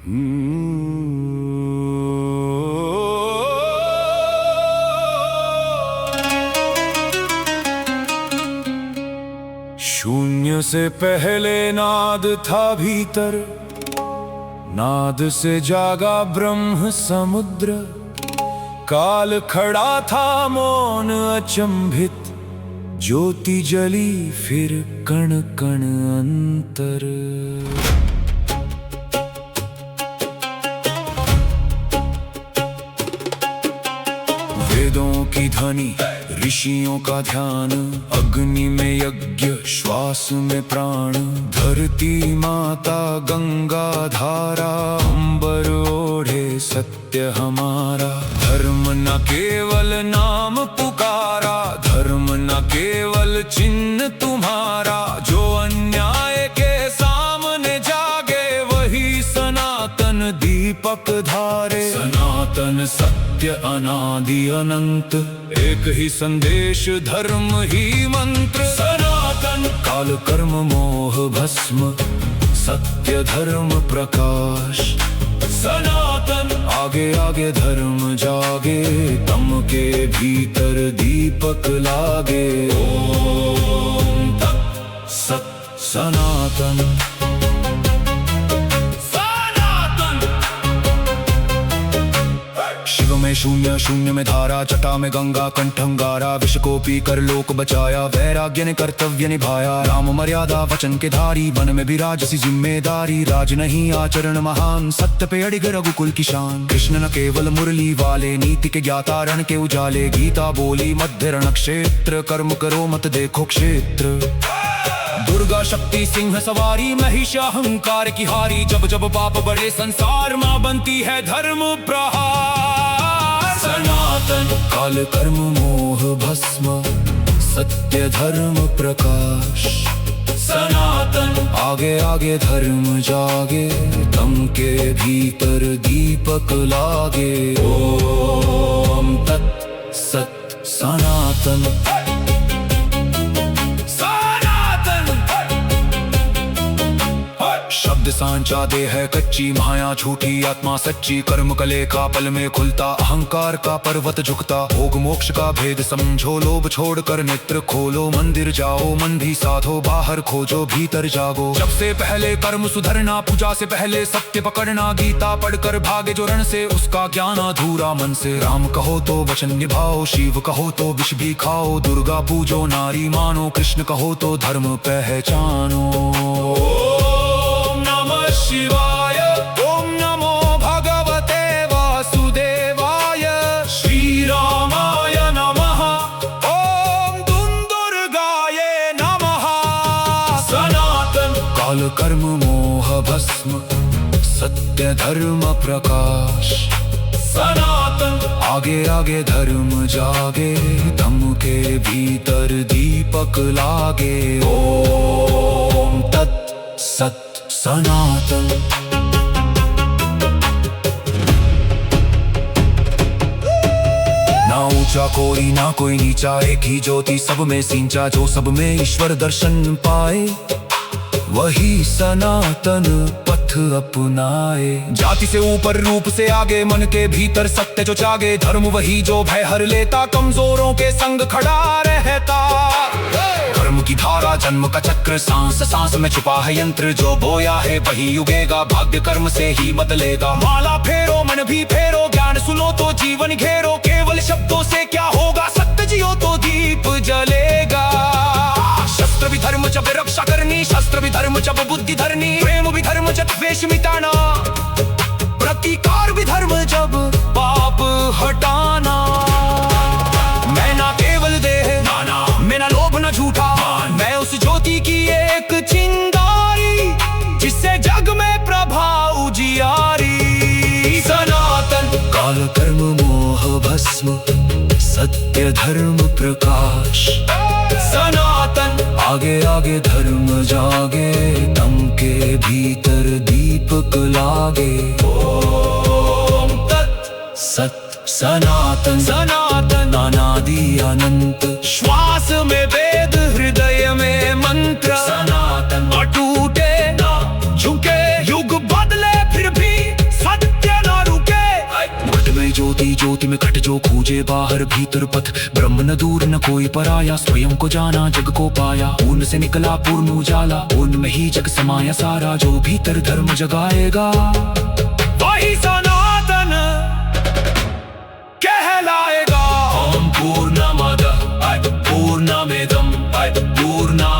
शून्य से पहले नाद था भीतर, नाद से जागा ब्रह्म समुद्र। काल खड़ा था मौन अचंभित, ज्योति जली फिर कण कण अंतर। वेदों की ध्वनि, ऋषियों का ध्यान, अग्नि में यज्ञ, श्वास में प्राण। धरती माता गंगा धारा, अंबर ओढ़े सत्य हमारा। धर्म न केवल नाम पुकारा, धर्म न केवल चिन्ह तुम्हारा। जो अन्याय के सामने जागे, वही सनातन दीपक धारे। सनातन सत्य अनादि अनंत, एक ही संदेश धर्म ही मंत्र। सनातन काल कर्म मोह भस्म, सत्य धर्म प्रकाश। सनातन आगे आगे धर्म जागे, तम के भीतर दीपक लागे। ओम तत् सत् सनातन। शिव में शून्य, शून्य में धारा, जटा में गंगा कंठ अंगारा। विष को पीकर लोक बचाया, वैराग्य ने कर्तव्य निभाया। राम मर्यादा वचन के धारी, वन में भी राजसी जिम्मेदारी। राज नहीं आचरण महान, सत्य पे अड़िग रघुकुल की शान। कृष्ण न केवल मुरली वाले, नीति के ज्ञाता रण के उजाले। गीता बोली मध्य रण क्षेत्र, कर्म करो मत देखो क्षेत्र। दुर्गा शक्ति सिंह सवारी, महिष अहंकार की हारी। जब जब पाप बड़े संसार, माँ बनती है धर्म प्रहार। सनातन काल कर्म मोह भस्म, सत्य धर्म प्रकाश। सनातन आगे आगे धर्म जागे, तम के भीतर दीपक लागे। ओम तत् सत् सनातन। शब्द सांचा दे है कच्ची, माया झूठी आत्मा सच्ची। कर्म कले का पल में खुलता, अहंकार का पर्वत झुकता। भोग मोक्ष का भेद समझो, लोभ छोड़कर नेत्र खोलो। मंदिर जाओ मन भी साधो, बाहर खोजो भीतर जागो। जब से पहले कर्म सुधरना, पूजा से पहले सत्य पकड़ना। गीता पढ़कर भागे जो रण से, उसका ज्ञान अधूरा मन से। राम कहो तो वचन निभाओ, शिव कहो तो विष भी खाओ। दुर्गा पूजो नारी मानो, कृष्ण कहो तो धर्म पहचानो। शिवाय ओम नमो भगवते वासुदेवाय। श्री रामाय नमः, ओम दुर्गाय नमः। सनातन काल कर्म मोह भस्म, सत्य धर्म प्रकाश। सनातन आगे आगे धर्म जागे, तम के भीतर दीपक लागे। ओम तत् सत् सनातन। ना ऊंचा कोई ना कोई नीचा, एक ही ज्योति सब में सिंचा। जो सब में ईश्वर दर्शन पाए, वही सनातन पथ अपनाए। जाति से ऊपर रूप से आगे, मन के भीतर सत्य जो जागे। धर्म वही जो भय हर लेता, कमजोरों के संग खड़ा रहता। कर्म की धारा जन्म का चक्र, सांस सांस में छुपा है यंत्र। जो बोया है वही उगेगा, भाग्य कर्म से ही बदलेगा। माला फेरो मन भी फेरो, ज्ञान सुनो तो जीवन घेरो। केवल शब्दों से क्या होगा, सत्य जियो तो दीप जलेगा। शस्त्र भी धर्म जब रक्षा करनी, शस्त्र भी धर्म जब बुद्धि धरनी। प्रेम भी धर्म जब द्वेष मिटाना, प्रतिकार भी धर्म जब पाप हटाना। मैं ना केवल देह, मैं ना लोभ ना झूठा। मैं उस ज्योति की एक चिंगारी, जिससे जग में प्रभा उजियारी। सनातन काल कर्म मोह भस्म, सत्य धर्म प्रकाश। सनातन आगे आगे धर्म जागे, तम के भीतर दीपक लागे। ओम तत् सत् सनातन। सनातन अनादि अनंत, श्वास में वेद हृदय में मंत्र। सनातन अटूटे ना झुके, युग बदले फिर भी ज्योति में घट जो खूजे बाहर भीतर पथ, ब्रह्म न दूर न कोई पराया, स्वयं को जाना जग को पाया। पूर्ण से निकला पूर्ण उजाला, पूर्ण में ही जग समाया सारा, जो भीतर धर्म जगाएगा वही सनातन कहलाएगा। ओम पूर्णमद पूर्णमिदं पूर्णात्